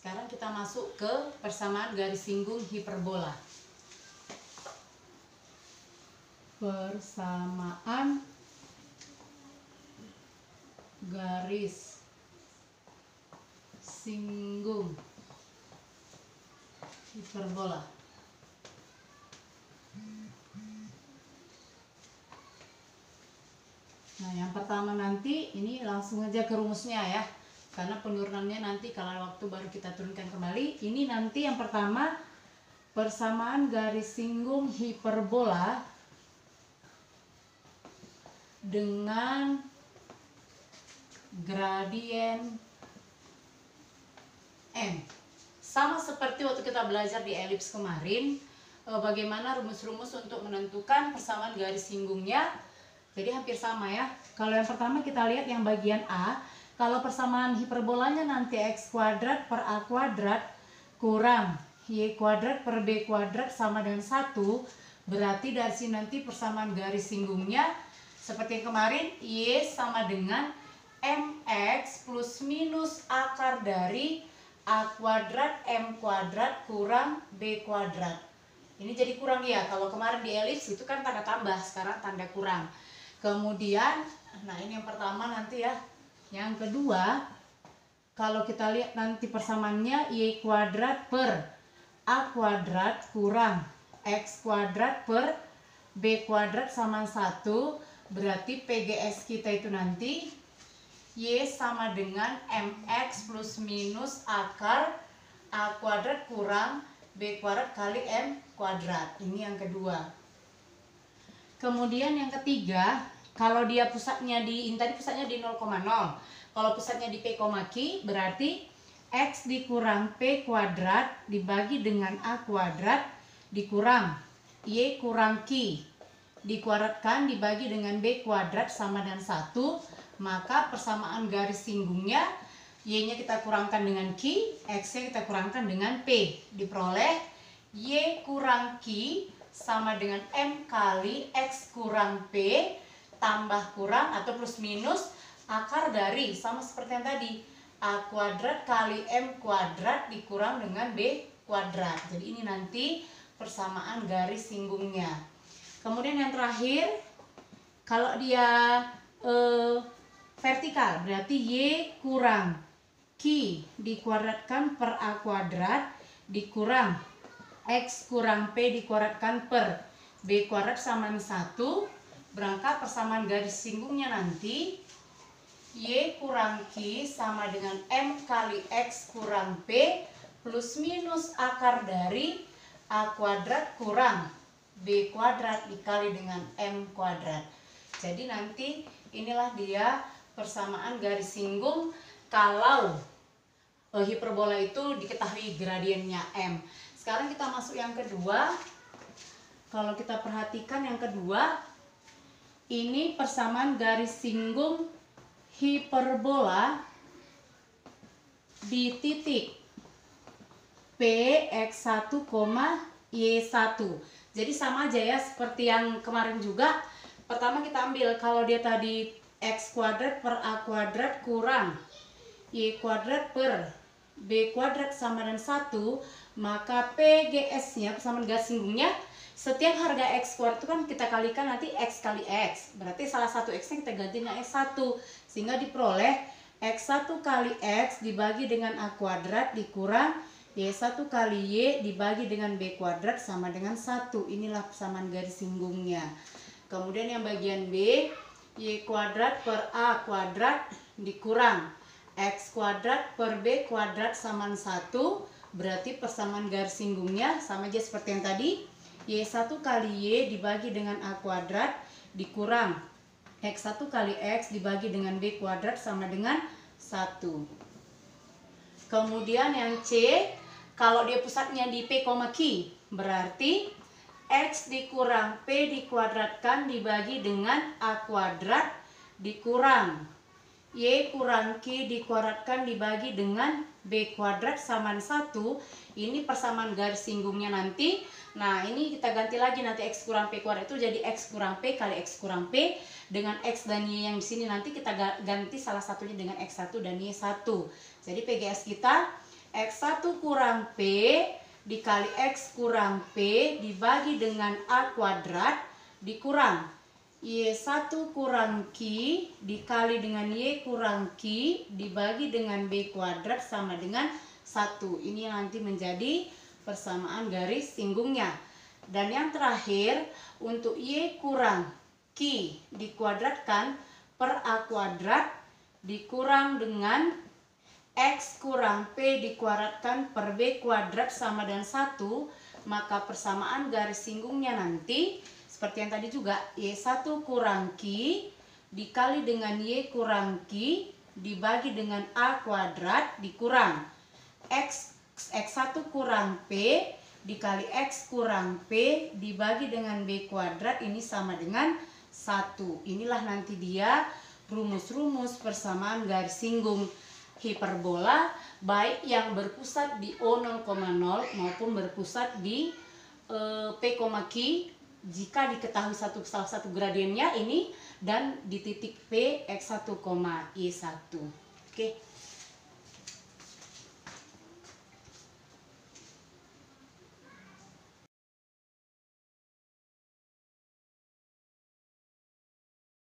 Sekarang kita masuk ke persamaan garis singgung hiperbola. Persamaan garis singgung hiperbola. Nah, yang pertama nanti ini langsung aja ke rumusnya ya. Karena penurunannya nanti kalau waktu baru kita turunkan kembali. Ini nanti yang pertama persamaan garis singgung hiperbola dengan gradien M. Sama seperti waktu kita belajar di elips kemarin, bagaimana rumus-rumus untuk menentukan persamaan garis singgungnya. Jadi hampir sama ya. Kalau yang pertama kita lihat yang bagian A, kalau persamaan hiperbolanya nanti x kuadrat per a kuadrat kurang y kuadrat per b kuadrat sama dengan 1, berarti dari sini nanti persamaan garis singgungnya seperti yang kemarin, y sama dengan mx plus minus akar dari a kuadrat m kuadrat kurang b kuadrat. Ini jadi kurang ya, kalau kemarin di elips itu kan tanda tambah, sekarang tanda kurang. Kemudian, nah ini yang pertama nanti ya. Yang kedua, kalau kita lihat nanti persamaannya y kuadrat per a kuadrat kurang x kuadrat per b kuadrat sama 1, berarti PGS kita itu nanti y sama dengan mx plus minus akar a kuadrat kurang b kuadrat kali m kuadrat. Ini yang kedua. Kemudian yang ketiga, kalau dia pusatnya ini tadi pusatnya di 0,0. Kalau pusatnya di P, Q, berarti X dikurang P kuadrat dibagi dengan A kuadrat dikurang Y kurang Q dikuadratkan dibagi dengan B kuadrat sama dengan 1. Maka persamaan garis singgungnya Y-nya kita kurangkan dengan Q, X-nya kita kurangkan dengan P. Diperoleh Y kurang Q sama dengan M kali X kurang P tambah kurang atau plus minus akar dari sama seperti yang tadi a kuadrat kali m kuadrat dikurang dengan b kuadrat. Jadi ini nanti persamaan garis singgungnya. Kemudian yang terakhir, kalau dia vertikal berarti y kurang q dikuadratkan per a kuadrat dikurang x kurang p dikuadratkan per b kuadrat sama 1. Berangkat persamaan garis singgungnya nanti y kurang q sama dengan m kali x kurang p plus minus akar dari a kuadrat kurang b kuadrat dikali dengan m kuadrat. Jadi nanti inilah dia persamaan garis singgung kalau hiperbola itu diketahui gradiennya m. Sekarang kita masuk yang kedua. Kalau kita perhatikan yang kedua, ini persamaan garis singgung hiperbola di titik P x1, y1. Jadi sama aja ya seperti yang kemarin juga. Pertama kita ambil kalau dia tadi x kuadrat per a kuadrat kurang y kuadrat per b kuadrat sama dengan 1, maka PGS-nya persamaan garis singgungnya setiap harga x kuadrat itu kan kita kalikan nanti x kali x. Berarti salah satu x-nya kita ganti dengan x1. Sehingga diperoleh x1 kali x dibagi dengan a kuadrat dikurang y1 kali y dibagi dengan b kuadrat sama dengan 1. Inilah persamaan garis singgungnya. Kemudian yang bagian B, y kuadrat per a kuadrat dikurang x kuadrat per b kuadrat sama 1. Berarti persamaan garis singgungnya sama aja seperti yang tadi. Y1 kali Y dibagi dengan A kuadrat dikurang X1 kali X dibagi dengan B kuadrat sama dengan 1. Kemudian yang C, kalau dia pusatnya di P, Q, berarti X dikurang P dikuadratkan dibagi dengan A kuadrat dikurang Y kurang Q dikuadratkan dibagi dengan B kuadrat sama 1. Ini persamaan garis singgungnya nanti. Nah ini kita ganti lagi nanti X kurang P kuadrat itu jadi X kurang P kali X kurang P. Dengan X dan Y yang di sini nanti kita ganti salah satunya dengan X1 dan Y1. Jadi PGS kita X1 kurang P dikali X kurang P dibagi dengan A kuadrat dikurang Y1 kurang Q dikali dengan Y kurang Q dibagi dengan B kuadrat sama dengan 1. Ini nanti menjadi persamaan garis singgungnya. Dan yang terakhir, untuk Y kurang Q dikuadratkan per A kuadrat dikurang dengan X kurang P dikuadratkan per B kuadrat sama dengan 1, maka persamaan garis singgungnya nanti seperti yang tadi juga, Y1 kurang Q dikali dengan Y kurang Q dibagi dengan A kuadrat dikurang X1 kurang P dikali X kurang P dibagi dengan B kuadrat, ini sama dengan 1. Inilah nanti dia rumus-rumus persamaan garis singgung hiperbola baik yang berpusat di O0,0 maupun berpusat di P, Q jika diketahui salah satu gradiennya ini dan di titik P X1, Y1. Oke.